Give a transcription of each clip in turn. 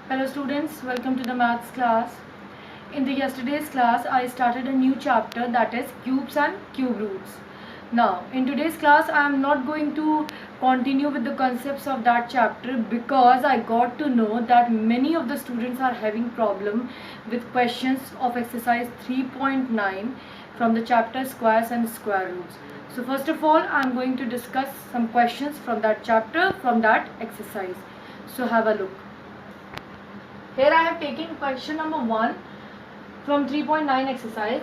Hello students, welcome to the maths class. In the yesterday's class, I started a new chapter, that is cubes and cube roots. Now, in today's class, I am not going to continue with the concepts of that chapter because I got to know that many of the students are having problem with questions of exercise 3.9 from the chapter squares and square roots. So first of all, I am going to discuss some questions from that chapter, from that exercise. So have a look. Here I have taken question number 1 from 3.9 exercise.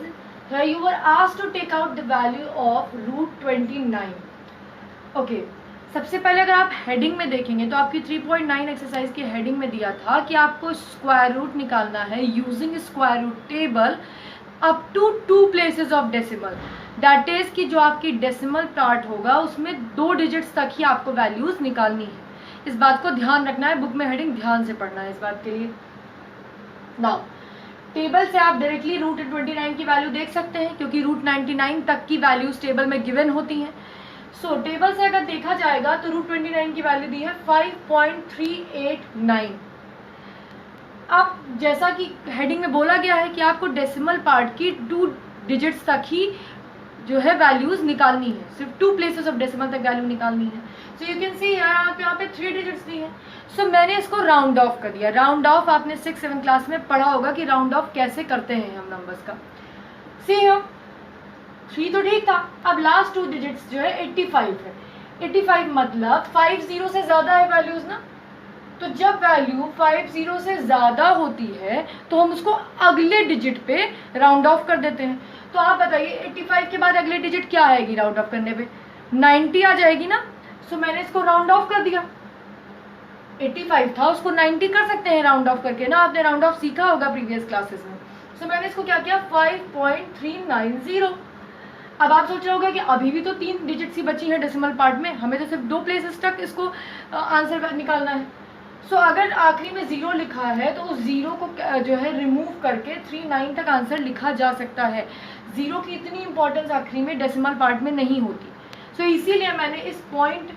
Here you were asked to take out the value of root 29. Okay. सबसे पहले अगर आप heading में देखेंगे तो आपकी 3.9 exercise की heading में दिया था कि आपको स्क्वायर रूट निकालना है using square root table up to 2 places of decimal. That is कि जो आपकी डेसिमल पार्ट होगा उसमें 2 डिजिट्स तक ही आपको वैल्यूज निकालनी है. इस बात को ध्यान रखना है, बुक में हेडिंग ध्यान से पढ़ना है इस बात के लिए. नाउ टेबल से आप डायरेक्टली रूट 29 की वैल्यू देख सकते हैं क्योंकि रूट 99 तक की वैल्यूज टेबल में गिवन होती हैं. सो टेबल से अगर देखा जाएगा तो रूट 29 की वैल्यू दी है 5.389. अब जैसा कि हेडिंग में बोला गया है कि आपको डेसिमल पार्ट की 2 डिजिट्स तक ही जो है वैल्यूज निकालनी है, सिर्फ 2 प्लेसेस ऑफ डेसिमल तक वैल्यू निकालनी है. सो यू कैन सी यहाँ पे 3 डिजिट्स दी है. सो मैंने इसको राउंड ऑफ कर दिया. राउंड ऑफ आपने 6-7 क्लास में पढ़ा होगा कि राउंड ऑफ कैसे करते हैं हम नंबर्स का. सी हम 3 तो ठीक था. अब लास्ट 2 डिजिट्स जो है 85 है. 85 मतलब 50 से ज्यादा है वैल्यूज ना. तो जब वैल्यू 50 से ज्यादा होती है तो हम उसको अगले डिजिट पे राउंड ऑफ कर देते हैं. तो आप बताइए 85 के बाद अगले डिजिट क्या आएगी राउंड ऑफ करने पे? 90 आ जाएगी ना. सो मैंने इसको राउंड ऑफ कर दिया. 85 था उसको 90 कर सकते हैं राउंड ऑफ करके ना. आपने राउंड ऑफ सीखा होगा प्रीवियस क्लासेस में. सो मैंने इसको क्या किया 5.390. अब आप सोच रहे होंगे कि अभी भी तो 3 डिजिट्स ही बची हैं डेसिमल पार्ट में, हमें तो सिर्फ 2 प्लेसेस तक इसको आंसर निकालना है. सो अगर आखिरी में 0 लिखा है तो उस 0 को जो है रिमूव करके 39 तक आंसर लिखा जा सकता है. 0 की इतनी इंपॉर्टेंस आखिरी में डेसिमल पार्ट में नहीं होती. सो इसीलिए मैंने इस पॉइंट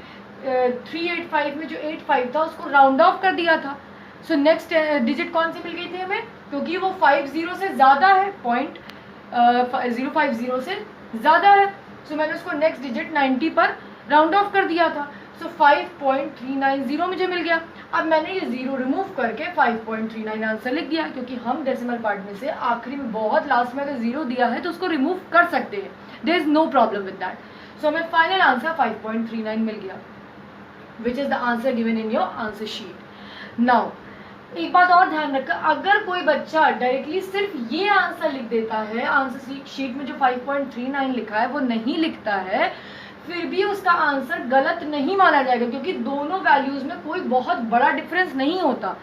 385 में जो 85 था उसको राउंड ऑफ कर दिया था. सो नेक्स्ट डिजिट कौन सी मिल गई थी हमें? क्योंकि वो 50 से ज़्यादा है, 0.050 से ज़्यादा है. सो मैंने उसको नेक्स्ट डिजिट 90 पर राउंड ऑफ कर दिया था. सो 5.390 मुझे मिल गया. अब मैंने ये 0 रिमूव करके 5.39 आंसर लिख दिया क्योंकि हम डेसिमल पार्ट में से आखिरी में बहुत लास्ट में अगर 0 दिया है तो उसको रिमूव कर सकते हैं. There is no problem with that. So हमें फाइनल आंसर 5.39 मिल गया which is the answer given in your answer sheet. Now एक बात और ध्यान रखकर, अगर कोई बच्चा डायरेक्टली सिर्फ ये आंसर लिख देता है, आंसर शीट में जो 5.39 लिखा है वो नहीं लिखता है, फिर भी उसका आंसर गलत नहीं माना जाएगा क्योंकि दोनों वैल्यूज में कोई बहुत बड़ा डिफरेंस नहीं होता.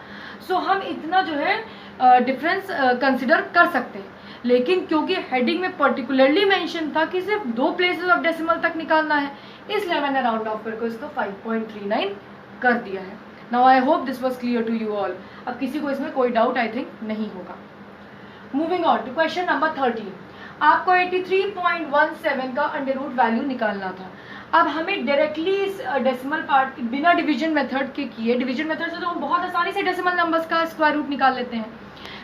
सो हम इतना जो है डिफरेंस कंसिडर कर सकते हैं. लेकिन क्योंकि हेडिंग में पर्टिकुलरली मेंशन था कि सिर्फ 2 प्लेसेस ऑफ डेसिमल तक निकालना है, इसलिए मैंने राउंड ऑफ करके इसको 5.39 कर दिया है. Now I hope this was clear to you all. अब किसी को इसमें कोई डाउट आई थिंक नहीं होगा. Moving on to question number 13. आपको 83.17 का अंडर रूट वैल्यू निकालना था. अब हमें डायरेक्टली इस डेसिमल पार्ट बिना डिवीजन मेथड के किए, डिवीजन मेथड से तो हम बहुत आसानी से डेसिमल नंबर्स का स्क्वायर रूट निकाल लेते हैं,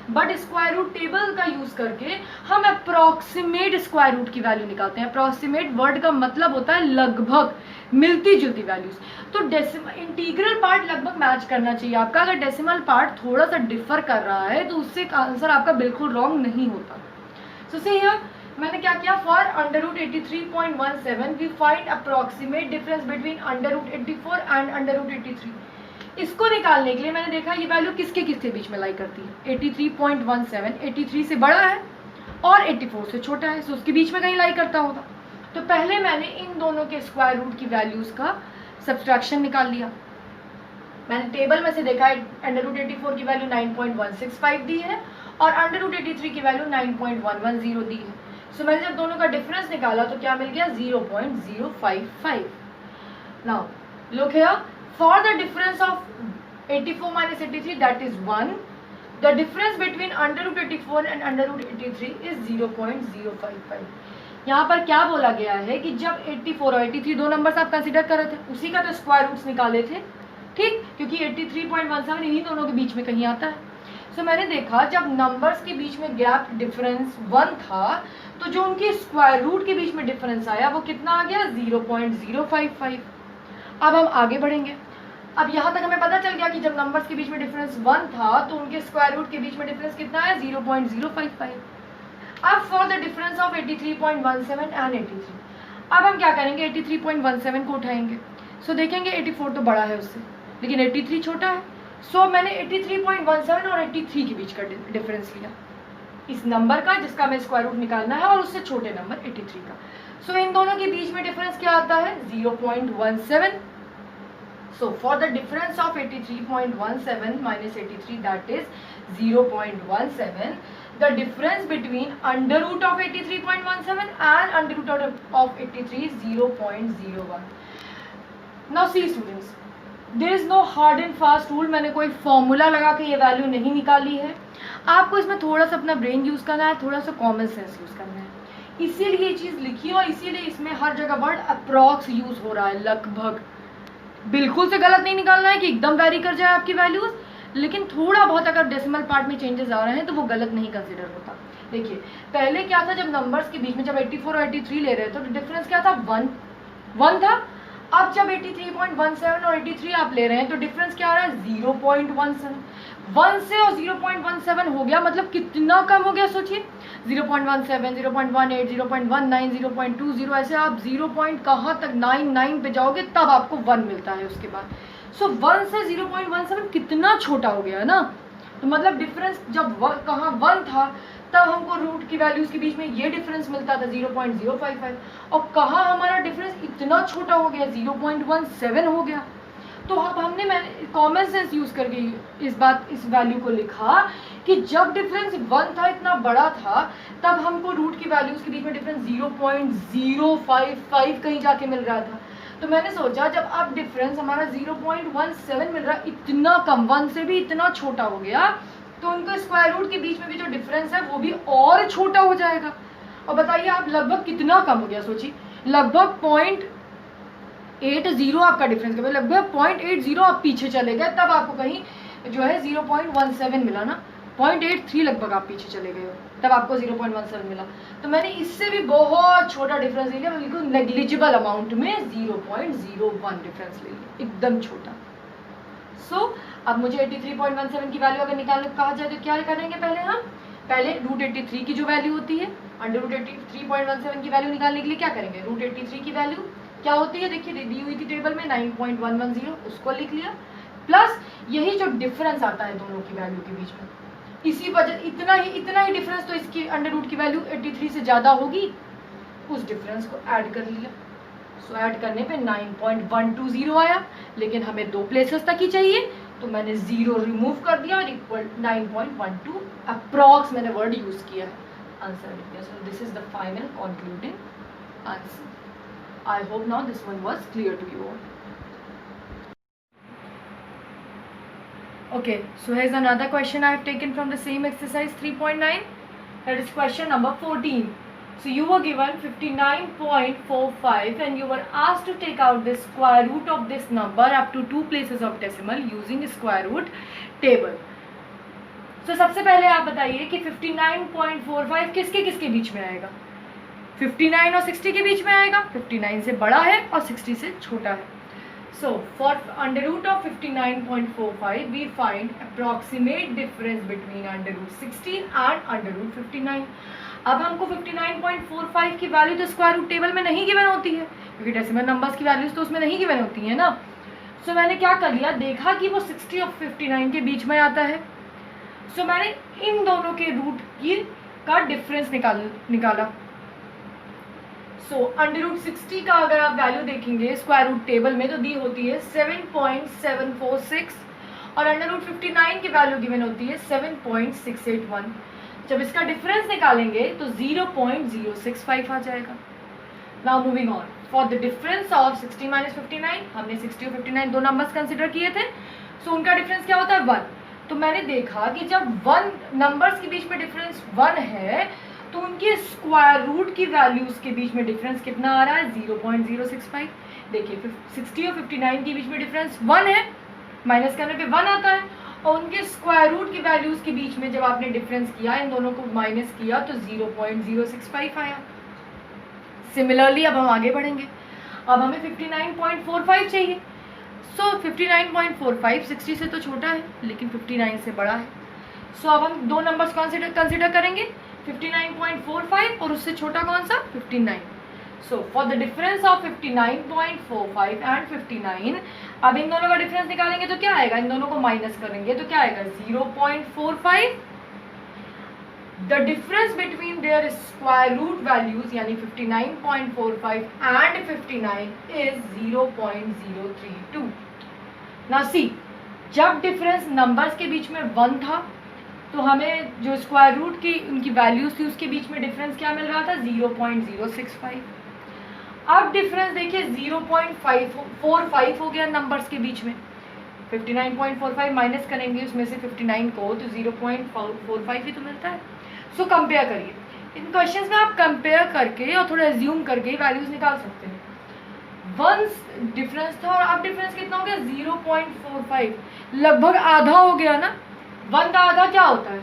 बट स्क्वायर रूट टेबल का यूज करके हम अप्रोक्सीमेट स्क्वायर रूट की वैल्यू निकालते हैं. अप्रोक्सीमेट वर्ड का मतलब होता है लगभग, मिलती जुलती वैल्यूज. तो डेसिमल इंटीग्रल पार्ट लगभग मैच करना चाहिए आपका. अगर डेसिमल पार्ट थोड़ा सा डिफर कर रहा है तो उससे आंसर आपका बिल्कुल रॉन्ग नहीं होता. सो सी हियर मैंने क्या किया, for under root 83.17 we find approximate difference between under root 84 and under root 83. इसको निकालने के लिए मैंने देखा ये वैल्यू किसके किसके बीच में लाई करती है. 83.17 83 से बड़ा है और 84 से छोटा है, सो उसके बीच में कहीं लाई करता होगा. तो पहले मैंने इन दोनों के स्क्वायर रूट की वैल्यूज का सब्सट्रैक्शन निकाल लिया. मैंने टेबल में से देखा अंडर रूट 84 की वैल्यू 9.165 दी है और अंडर रूट 83 की वैल्यू 9.110 दी है. सो मैंने जब दोनों का डिफरेंस निकाला तो क्या मिल गया 0.055. Now look here, for the difference of 84 minus 83 that is 1. The difference between under root 84 and under root 83 is 0.055. यहाँ पर क्या बोला गया है कि जब 84 और 83 दो नंबर्स आप कंसीडर कर रहे थे, उसी का तो स्क्वायर रूट्स निकाले थे. ठीक, क्योंकि 83.17 इन्हीं दोनों के बीच में कहीं आता है। सो मैंने देखा जब नंबर्स के बीच में गैप डिफरेंस 1 था तो जो उनके स्क्वायर रूट के बीच में डिफरेंस आया वो कितना आ गया 0.055। अब हम आगे बढ़ेंगे। अब यहाँ तक हमें पता चल गया कि जब नंबर्स के बीच में डिफरेंस 1 था तो उनके स्क्वायर रूट के बीच में डिफरेंस कितना है 0.055। अब for the difference of 83.17 and 83, अब हम क्या करेंगे 83.17 को उठाएंगे। सो देखेंगे 84 तो बड़ा है उससे, लेकिन 83 छोटा है। सो मैंने 83.17 और 83 के बीच का डिफरेंस लिया, इस नंबर का जिसका हमें स्क्वायर रूट निकालना है और उससे छोटे नंबर 83 का। सो इन दोनों के बीच में डिफरेंस क्या आता है 0.17। So for the difference of 83.17 minus 83, that is 0.17, the difference between under root of 83.17 and under root of 83 is 0.01. Now see students, there is no hard and fast rule. मैंने कोई formula लगा के ये value नहीं निकाली है, आपको इसमें थोड़ा सा अपना ब्रेन यूज़ करना है, थोड़ा सा कॉमन सेंस यूज़ करना है, इसीलिए ये चीज़ लिखी और इसीलिए इसमें हर जगह वर्ड अप्रॉक्स यूज़ हो रहा है, लगभग। बिल्कुल से गलत नहीं निकालना है कि एकदम वैरी कर जाए आपकी वैल्यूज, लेकिन थोड़ा बहुत अगर डेसिमल पार्ट में चेंजेस आ रहे हैं तो वो गलत नहीं कंसिडर होता। देखिए पहले क्या था, जब नंबर्स के बीच में जब 84 और 83 ले रहे थे तो डिफरेंस क्या था 1 था। अब जब 83.17 और 83 आप ले रहे हैं तो डिफरेंस क्या आ रहा है 0.17। 1 से और 0.17 हो गया, मतलब कितना कम हो गया सोचिए, 0.17, 0.18, 0.19, 0.20, ऐसे आप 0 पॉइंट कहाँ तक 99 पे जाओगे तब आपको 1 मिलता है उसके बाद। सो 1 से 0.17 कितना छोटा हो गया है ना, तो मतलब डिफरेंस जब कहाँ 1 था तब हमको रूट की वैल्यूज के बीच में ये डिफरेंस मिलता था 0.055, और कहाँ हमारा डिफरेंस इतना छोटा हो गया 0.17 हो गया। तो अब मैंने कॉमन सेंस यूज करके इस वैल्यू को लिखा कि जब डिफरेंस 1 था, इतना बड़ा था, तब हमको रूट की वैल्यूज के बीच में डिफरेंस 0.055 कहीं जाके मिल रहा था। तो मैंने सोचा जब अब डिफरेंस हमारा 0.17 मिल रहा, इतना कम, 1 से भी इतना छोटा हो गया, तो उनके स्क्वायर रूट के बीच में भी जो डिफरेंस है वो भी और छोटा हो जाएगा। और बताइए आप लगभग कितना कम हो गया, सोचिए लगभग 0.80 आपका डिफरेंस का, लगभग 0.80 आप पीछे चले गए, तब आपको कहीं जो है 0.17 मिला ना, 0.83 लगभग आप पीछे चले गए हो तब आपको 0.17 मिला। तो मैंने इससे भी बहुत छोटा डिफरेंस ले लिया, बिल्कुल नेग्लिजिबल अमाउंट में 0.01 डिफरेंस ले लिया, एकदम छोटा। सो अब मुझे 83.17 की वैल्यू अगर निकालने को कहा जाए तो क्या करेंगे, पहले रूट 83 की जो वैल्यू होती है, अंडर रूट 83.17 की वैल्यू निकालने के लिए क्या करेंगे, रूट 83 की वैल्यू क्या होती है, देखिए दी हुई थी टेबल में 9.110, उसको लिख लिया, प्लस यही जो डिफरेंस आता है दोनों की वैल्यू के बीच में, इसी वजह इतना ही डिफरेंस, तो इसकी अंडर रूट की वैल्यू 83 से ज़्यादा होगी, उस डिफरेंस को ऐड कर लिया। सो ऐड करने पे 9.120 आया, लेकिन हमें 2 प्लेसेस तक ही चाहिए, तो मैंने 0 रिमूव कर दिया और इक्वल 9.12 अप्रॉक्स मैंने वर्ड यूज किया है, आंसर लिख दिया। So this is the final concluding answer. I hope now this one was clear to you all. Okay, so here's another question I have taken from the same exercise 3.9. That is question number 14. So you were given 59.45 and you were asked to take out the square root of this number up to 2 places of decimal using square root table. So सबसे पहले आप बताइए कि 59.45 किसके किसके बीच में आएगा, 59 और 60 के बीच में आएगा, 59 से बड़ा है और 60 से छोटा है। So for under root of 59.45 we find approximate difference between under root 60 and under root 59. अब हमको 59.45 की वैल्यू तो स्क्वायर रूट टेबल में नहीं गिवन होती है, क्योंकि डेसिमल नंबर्स की वैल्यूज तो उसमें नहीं गिवन होती है ना। सो मैंने क्या कर लिया, देखा कि वो 60 और 59 के बीच में आता है, सो मैंने इन दोनों के रूट का डिफरेंस निकाला। सो अंडर रूट 60 का अगर आप वैल्यू देखेंगे स्क्वायर रूट टेबल में तो दी होती है 7.746 और अंडर रूट 59 की वैल्यू गिवन होती है 7.681। जब इसका डिफरेंस निकालेंगे तो 0.065 आ जाएगा। Now moving on, for the difference of 60 minus 59, हमने 60 और 59 दो नंबर्स कंसिडर किए थे, सो उनका डिफरेंस क्या होता है 1। तो मैंने देखा कि जब 1 नंबर्स के बीच में डिफरेंस 1 है तो उनके स्क्वायर रूट की वैल्यूज के बीच में डिफरेंस कितना आ रहा है 0.065। देखिए 60 और 59 के बीच में डिफरेंस 1 है, माइनस करने पे 1 आता है, और उनके स्क्वायर रूट की वैल्यूज़ के बीच में जब आपने डिफरेंस किया, इन दोनों को माइनस किया, तो 0.065 आया। सिमिलरली अब हम आगे बढ़ेंगे, अब हमें 59.45 चाहिए। सो 59.45 60 से तो छोटा है लेकिन 59 से बड़ा है। सो अब हम दो नंबर्स कंसिडर करेंगे, 59.45 और उससे छोटा कौन सा, 59। So for the difference of 59.45 and 59, अब इन दोनों का डिफरेंस निकालेंगे तो क्या आएगा, इन दोनों को माइनस करेंगे तो क्या आएगा, 0.45। The difference between their square root values यानी 59.45 एंड 59 इज 0.032। नाउ सी, जब डिफरेंस नंबर्स के बीच में 1 था तो हमें जो स्क्वायर रूट की उनकी वैल्यूज थी उसके बीच में डिफरेंस क्या मिल रहा था, 0.065। अब डिफरेंस देखिए 0.45 हो गया नंबर्स के बीच में। 59.45 माइनस करेंगे उसमें से 59 को तो 0.45 ही तो मिलता है। सो कंपेयर करिए, इन क्वेश्चंस में आप कंपेयर करके और थोड़ा एज्यूम करके वैल्यूज निकाल सकते हैं। 1 डिफरेंस था और अब डिफरेंस कितना हो गया, 0.45, लगभग आधा हो गया ना। 1 का आधा क्या होता है,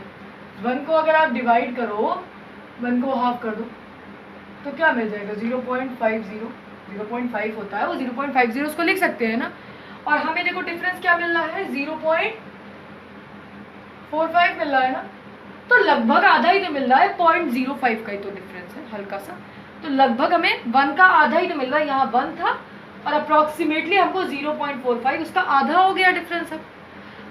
1 को अगर आप डिवाइड करो, 1 को हाफ कर दो तो क्या मिल जाएगा, 0.50, 0.5 होता है वो, 0.50 उसको लिख सकते हैं ना। और हमें देखो डिफरेंस क्या मिल रहा है, 0.45 मिल रहा है ना, तो लगभग आधा ही तो मिल रहा है, 0.05 का ही तो डिफरेंस है हल्का सा, तो लगभग हमें 1 का आधा ही तो मिल रहा है। यहाँ 1 था और अप्रॉक्सीमेटली हमको 0.45 उसका आधा हो गया डिफरेंस है।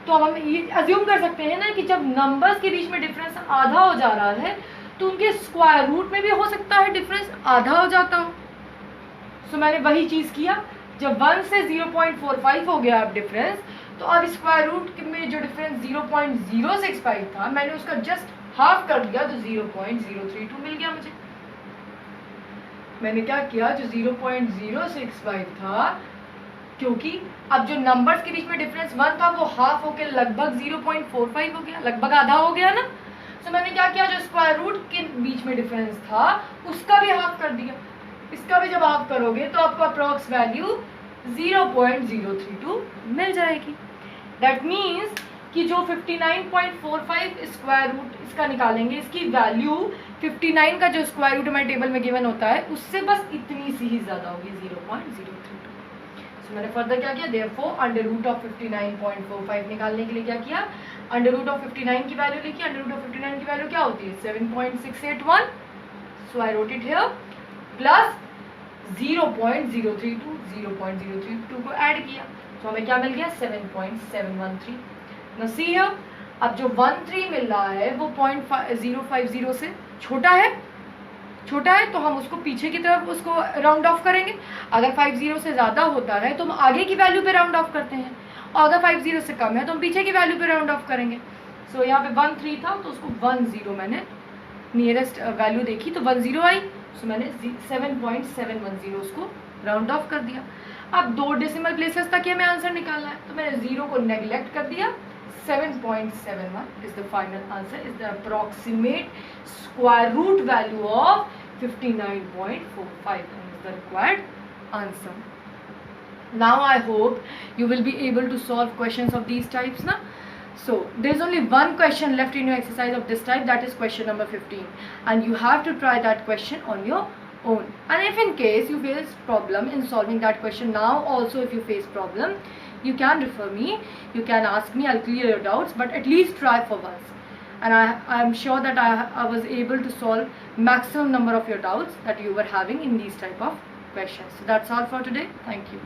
तो अब हम ये अज्यूम कर सकते हैं ना कि जब नंबर्स के बीच में डिफरेंस आधा हो जा रहा है तो उनके स्क्वायर रूट में भी हो सकता है डिफरेंस आधा हो जाता हो। सो मैंने वही चीज़ किया, जब 1 से 0.45 हो गया अब डिफरेंस, तो अब स्क्वायर रूट में जो डिफरेंस 0.065 था मैंने उसका जस्ट हाफ कर दिया तो 0.032 मिल गया मुझे। मैंने क्या किया, जो 0.065 था, क्योंकि अब जो नंबर्स के बीच में डिफरेंस 1 था वो हाफ होकर लगभग 0.45 हो गया, लगभग आधा हो गया ना। तो मैंने क्या किया, जो स्क्वायर रूट के बीच में डिफरेंस था उसका भी हाफ कर दिया। इसका भी जब हाफ करोगे तो आपको अप्रॉक्स वैल्यू 0.032 मिल जाएगी। दैट मीन्स कि जो 59.45 स्क्वायर रूट इसका निकालेंगे, इसकी वैल्यू 59 का जो स्क्वायर रूट हमारे टेबल में गिवन होता है उससे बस इतनी सी ही ज़्यादा होगी, 0.032। सो मैंने फर्दर क्या किया, देयरफॉर अंडर रूट ऑफ 59.45 निकालने के लिए क्या किया, अंडर रूट ऑफ 59 की वैल्यू लिखी। अंडर रूट ऑफ 59 की वैल्यू क्या होती है, 7.681। So I wrote it here, plus 0.032 को ऐड किया तो हमें क्या मिल गया, 7.713। ना सी हियर, अब जो 13 मिल रहा है वो 0.050 से छोटा है तो हम उसको पीछे की तरफ उसको राउंड ऑफ करेंगे। अगर 50 से ज़्यादा होता है तो हम आगे की वैल्यू पे राउंड ऑफ करते हैं, और अगर 50 से कम है तो हम पीछे की वैल्यू पे राउंड ऑफ करेंगे। सो यहाँ पे 13 था तो उसको 10 मैंने नियरेस्ट वैल्यू देखी तो 10 आई, सो मैंने 7.710 उसको राउंड ऑफ कर दिया। अब 2 डेसिमल प्लेसेस तक ही हमें आंसर निकालना है तो मैंने 0 को नेग्लेक्ट कर दिया। 7.71 is the final answer, is the approximate square root value of 59.45 and is the required answer. Now I hope you will be able to solve questions of these types na. So there is only one question left in your exercise of this type, that is question number 15, and you have to try that question on your own. And if in case you face problem in solving that question, now also if you face problem, you can refer me, you can ask me, I'll clear your doubts, but at least try for once. And I am sure that I was able to solve maximum number of your doubts that you were having in these type of questions. So that's all for today. Thank you.